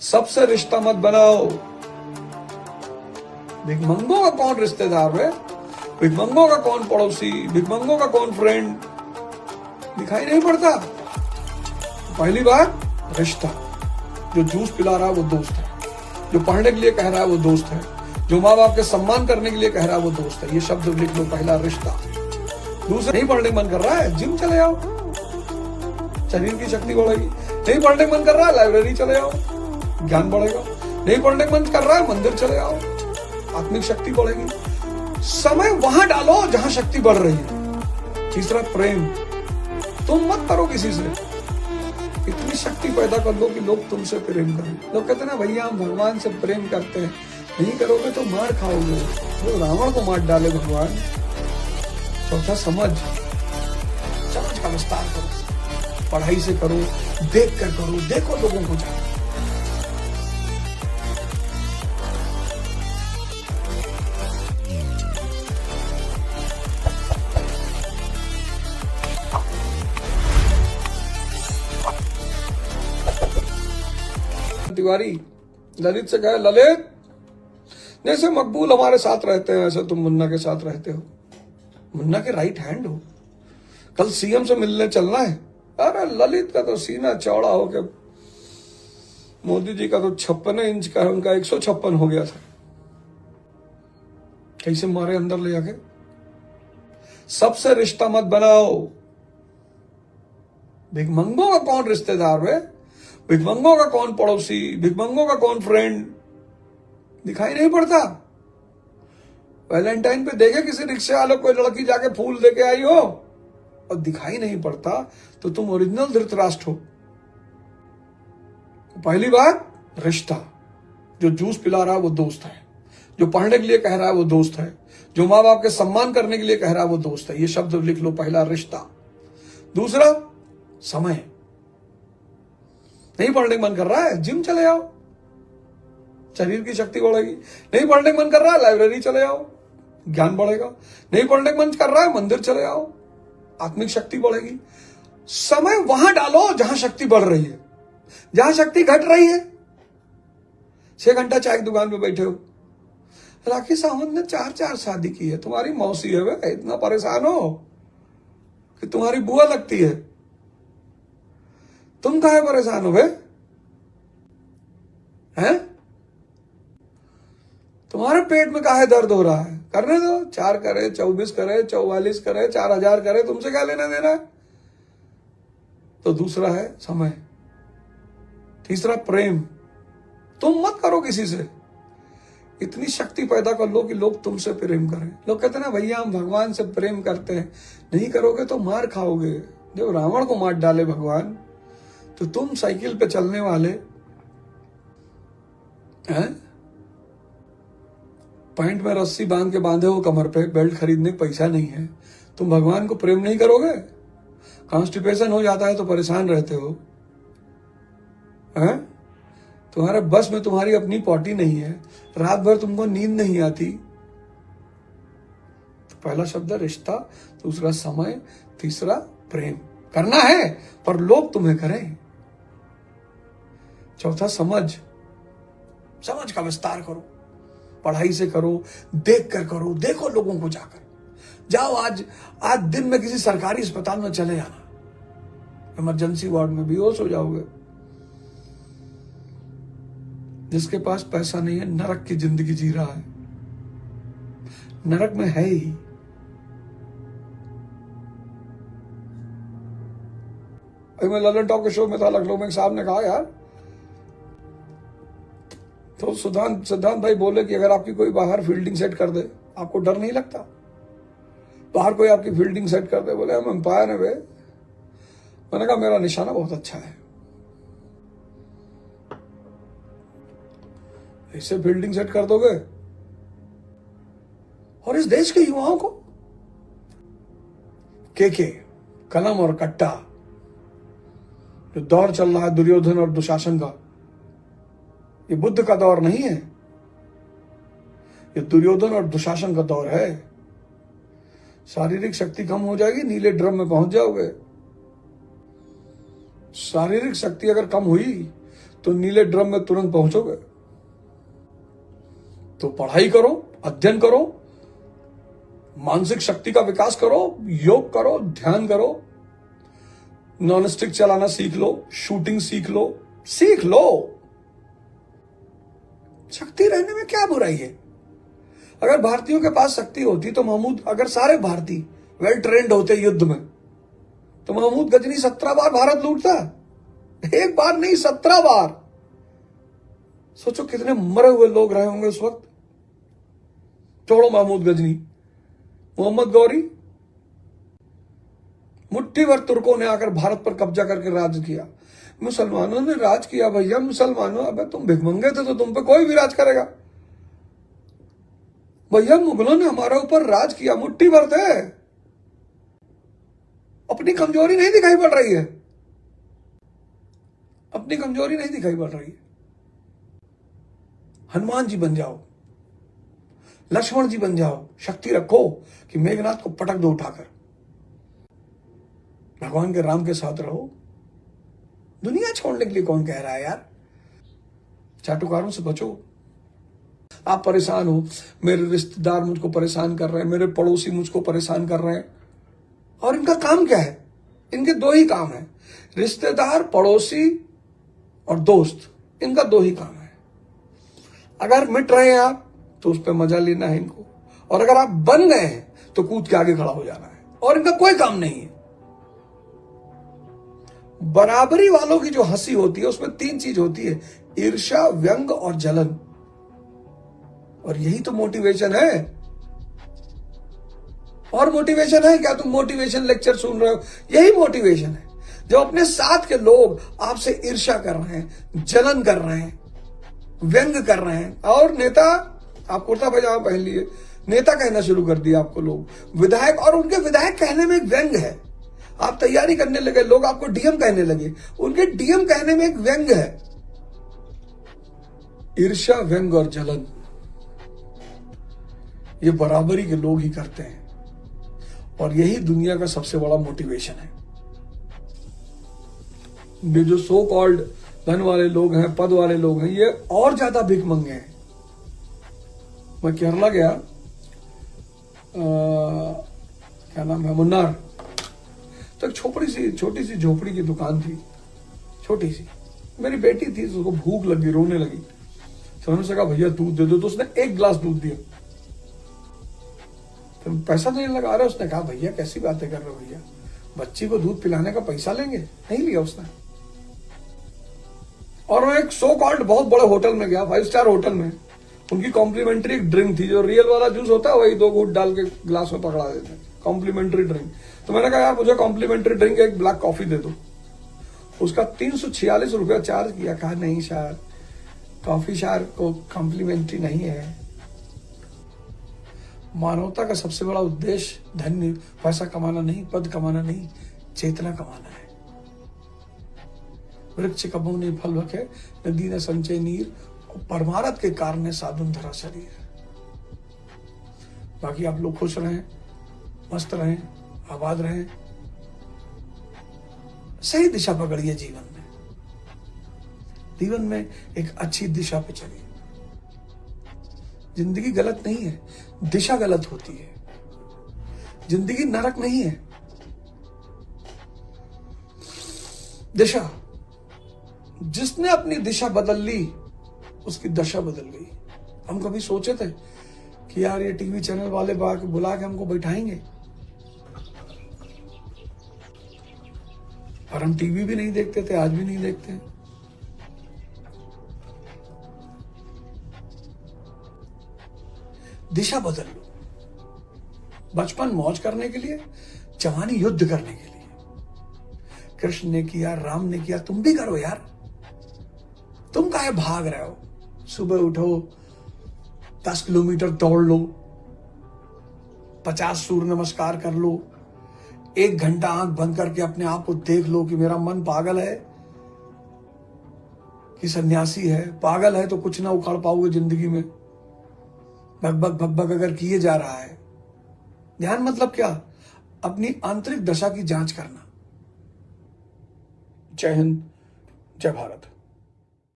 सबसे रिश्ता मत बनाओ। भिखमंगों का कौन रिश्तेदार है, भिखमंगों का कौन पड़ोसी, भिखमंगों का कौन फ्रेंड दिखाई नहीं पड़ता। पहली बात, रिश्ता। जो जूस पिला रहा है वो दोस्त है, जो पढ़ने के लिए कह रहा है वो दोस्त है, जो माँ बाप के सम्मान करने के लिए कह रहा है वो दोस्त है। ये शब्द लिख लो, पहला रिश्ता। दूसरा, नहीं पढ़ने का मन कर रहा है, जिम चले जाओ, शरीर की शक्ति बढ़ेगी। नहीं पढ़ने का मन कर रहा है, लाइब्रेरी चले जाओ, ज्ञान बढ़ेगा। नहीं पढ़ने का मन कर रहा है, मंदिर चले जाओ, आत्मिक शक्ति बढ़ेगी। समय वहां डालो जहां शक्ति बढ़ रही है। तीसरा, प्रेम। तुम मत करो किसी से, इतनी शक्ति पैदा कर लो कि लोग तुमसे प्रेम करें। लोग कहते हैं ना, भैया हम भगवान से प्रेम करते हैं, नहीं करोगे तो मार खाओगे। जो रावण को मार डाले भगवान। चौथा, समझ का विस्तार करो, पढ़ाई से करो, देख कर करो, देखो लोगों को जाओ। तिवारी ललित से कहे, ललित जैसे मकबूल हमारे साथ रहते हैं ऐसे तुम मुन्ना के साथ रहते हो। मुन्ना के राइट हैंड हो, कल सीएम से मिलने चलना है। अरे ललित का तो सीना चौड़ा हो के मोदी जी का तो 56 इंच का है, उनका 156 हो गया था। कैसे मारे अंदर ले जाके। सबसे रिश्ता मत बनाओ। भिखमंगों का कौन रिश्तेदार है, भिखमंगों का कौन पड़ोसी, भिखमंगों का कौन फ्रेंड दिखाई नहीं पड़ता। वैलेंटाइन पे देखे किसी रिक्शे वाले कोई लड़की जाके फूल देके आई हो और दिखाई नहीं पड़ता, तो तुम ओरिजिनल धृतराष्ट्र हो। पहली बात, रिश्ता। जो जूस पिला रहा है वो दोस्त है, जो पढ़ने के लिए कह रहा है वो दोस्त है, जो माँ बाप के सम्मान करने के लिए कह रहा है वो दोस्त है। ये शब्द लिख लो, पहला रिश्ता। दूसरा, समय। नहीं पढ़ने का मन कर रहा है, जिम चले जाओ, शरीर की शक्ति बढ़ेगी। नहीं पढ़ने का मन कर रहा है, लाइब्रेरी चले जाओ, ज्ञान बढ़ेगा। नहीं पढ़ने का मन कर रहा है, मंदिर चले जाओ, आत्मिक शक्ति बढ़ेगी। समय वहां डालो जहां शक्ति बढ़ रही है। जहां शक्ति घट रही है, 6 घंटा चाय की दुकान पे बैठे हो। राखी सावंत ने 4 शादी की है, तुम्हारी मौसी है वे, इतना परेशान हो कि तुम्हारी बुआ लगती है। तुम काहे परेशान हो वे? हैं? तुम्हारे पेट में काहे दर्द हो रहा है? करने दो, 4 करे, 24 करे, 44 करे, 4000 करे, तुमसे क्या लेना देना है? तो दूसरा है समय। तीसरा, प्रेम। तुम मत करो किसी से, इतनी शक्ति पैदा कर लो कि लोग तुमसे प्रेम करें। लोग कहते हैं ना, भैया हम भगवान से प्रेम करते हैं, नहीं करोगे तो मार खाओगे। जब रावण को मार डाले भगवान, तो तुम साइकिल पे चलने वाले हैं, पैंट में रस्सी बांध के बांधे हो कमर पे, बेल्ट खरीदने का पैसा नहीं है, तुम भगवान को प्रेम नहीं करोगे? कॉन्स्टिपेशन हो जाता है तो परेशान रहते हो, हैं? तुम्हारे बस में तुम्हारी अपनी पॉटी नहीं है, रात भर तुमको नींद नहीं आती। तो पहला शब्द है रिश्ता, दूसरा समय, तीसरा प्रेम। करना है पर लोग तुम्हें करें। चौथा, समझ का विस्तार करो, पढ़ाई से करो, देख कर करो, देखो लोगों को जाकर। जाओ आज दिन में किसी सरकारी अस्पताल में चले जाना, इमरजेंसी वार्ड में बेहोश हो जाओगे। जिसके पास पैसा नहीं है, नरक की जिंदगी जी रहा है, नरक में है ही। मैं ललन टॉक के शो में था लखनऊ में, एक साहब ने कहा यार, तो सिद्धांत भाई बोले कि अगर आपकी कोई बाहर फील्डिंग सेट कर दे, आपको डर नहीं लगता? बाहर कोई आपकी फील्डिंग सेट कर दे, बोले हम अंपायर है वे। मैंने कहा मेरा निशाना बहुत अच्छा है, इससे फील्डिंग सेट कर दोगे। और इस देश के युवाओं को के कलम और कट्टा, जो दौर चल रहा है दुर्योधन और दुशासन का, ये बुद्ध का दौर नहीं है, ये दुर्योधन और दुशासन का दौर है। शारीरिक शक्ति कम हो जाएगी, नीले ड्रम में पहुंच जाओगे। शारीरिक शक्ति अगर कम हुई तो नीले ड्रम में तुरंत पहुंचोगे। तो पढ़ाई करो, अध्ययन करो, मानसिक शक्ति का विकास करो, योग करो, ध्यान करो, नॉन स्टिक चलाना सीख लो, शूटिंग सीख लो, सीख लो। शक्ति रहने में क्या बुराई है? अगर भारतीयों के पास शक्ति होती तो महमूद, अगर सारे भारतीय वेल ट्रेंड होते युद्ध में, तो महमूद गजनी 17 बार भारत लूटता। एक बार नहीं, 17 बार। सोचो कितने मरे हुए लोग रहे होंगे उस वक्त। छोड़ो महमूद गजनी, मोहम्मद गौरी, मुट्ठी भर तुर्कों ने आकर भारत पर कब्जा करके राज किया। मुसलमानों ने राज किया भैया, मुसलमानों, अबे तुम भिखमंगे थे तो तुम पे कोई भी राज करेगा भैया। मुगलों ने हमारे ऊपर राज किया, मुट्ठी भर थे। अपनी कमजोरी नहीं दिखाई पड़ रही है, अपनी कमजोरी नहीं दिखाई पड़ रही है। हनुमान जी बन जाओ, लक्ष्मण जी बन जाओ, शक्ति रखो कि मेघनाथ को पटक दो उठाकर। भगवान के राम के साथ रहो। दुनिया छोड़ने के लिए कौन कह रहा है यार? चाटुकारों से बचो। आप परेशान हो, मेरे रिश्तेदार मुझको परेशान कर रहे हैं, मेरे पड़ोसी मुझको परेशान कर रहे हैं, और इनका काम क्या है? इनके दो ही काम है, रिश्तेदार, पड़ोसी और दोस्त। इनका दो ही काम है। अगर मिट रहे हैं आप तो उस पर मजा लेना है इनको, और अगर आप बन गए हैं तो कूद के आगे खड़ा हो जाना है, और इनका कोई काम नहीं है। बराबरी वालों की जो हंसी होती है उसमें 3 चीज होती है, ईर्ष्या, व्यंग और जलन। और यही तो मोटिवेशन है। और मोटिवेशन है क्या? तुम मोटिवेशन लेक्चर सुन रहे हो, यही मोटिवेशन है। जब अपने साथ के लोग आपसे ईर्ष्या कर रहे हैं, जलन कर रहे हैं, व्यंग कर रहे हैं, और नेता, आप कुर्ता पैजामा पहन लिए, नेता कहना शुरू कर दिया आपको लोग, विधायक, और उनके विधायक कहने में एक व्यंग है। आप तैयारी करने लगे, लोग आपको डीएम कहने लगे, उनके डीएम कहने में एक व्यंग है। ईर्ष्या, व्यंग और जलन, ये बराबरी के लोग ही करते हैं, और यही दुनिया का सबसे बड़ा मोटिवेशन है। ये जो सो कॉल्ड धन वाले लोग हैं, पद वाले लोग हैं, ये और ज्यादा भीख मंगे हैं। मैं केरला गया, क्या नाम है, मुन्नार, तो एक छोटी सी झोपड़ी की दुकान थी, छोटी सी। मेरी बेटी थी, उसको भूख लगी, रोने लगी, तो मैंने उससे कहा भैया दूध दे दो, तो उसने 1 गिलास दूध दिया। तो पैसा देने लगा रहा, उसने कहा भैया कैसी बातें कर रहे हो भैया, बच्ची को दूध पिलाने का पैसा लेंगे? नहीं लिया उसने। और मैं एक सो कॉल्ड बहुत बड़े होटल में गया, 5 स्टार होटल में, उनकी कॉम्प्लीमेंट्री एक ड्रिंक थी, जो रियल वाला जूस होता है वही 2 घूंट डाल के ग्लास में पकड़ा देते हैं, कॉम्प्लीमेंट्री ड्रिंक। तो मैंने कहा यार मुझे कॉम्प्लीमेंट्री ड्रिंक, एक ब्लैक कॉफी दे दो। उसका 346 रुपया चार्ज किया। कहा नहीं सर, कॉफी सर को कॉम्प्लीमेंट्री नहीं है। मानवता का सबसे बड़ा उद्देश्य धन, पैसा कमाना नहीं, पद कमाना नहीं, चेतना कमाना है। वृक्ष कबहु नहीं फल भखे, नदी न संचय नीर, परमारथ के कारण साधुन धरा शरीर। बाकी आप लोग खुश रहें, मस्त रहें, आबाद रहें, सही दिशा पकड़िए जीवन में। जीवन में एक अच्छी दिशा पे चलिए। जिंदगी गलत नहीं है, दिशा गलत होती है। जिंदगी नरक नहीं है, दिशा। जिसने अपनी दिशा बदल ली उसकी दशा बदल गई। हम कभी सोचे थे कि यार ये टीवी चैनल वाले बुला के हमको बैठाएंगे, और हम टीवी भी नहीं देखते थे, आज भी नहीं देखते हैं। दिशा बदल लो। बचपन मौज करने के लिए, जवानी युद्ध करने के लिए। कृष्ण ने किया, राम ने किया, तुम भी करो यार। तुम काहे भाग रहे हो? सुबह उठो, 10 किलोमीटर दौड़ लो, 50 सूर्य नमस्कार कर लो, 1 घंटा आंख बंद करके अपने आप को देख लो कि मेरा मन पागल है कि सन्यासी है। पागल है तो कुछ ना उखाड़ पाओगे जिंदगी में। भग अगर किए जा रहा है, ध्यान मतलब क्या? अपनी आंतरिक दशा की जांच करना। जय हिंद, जय भारत।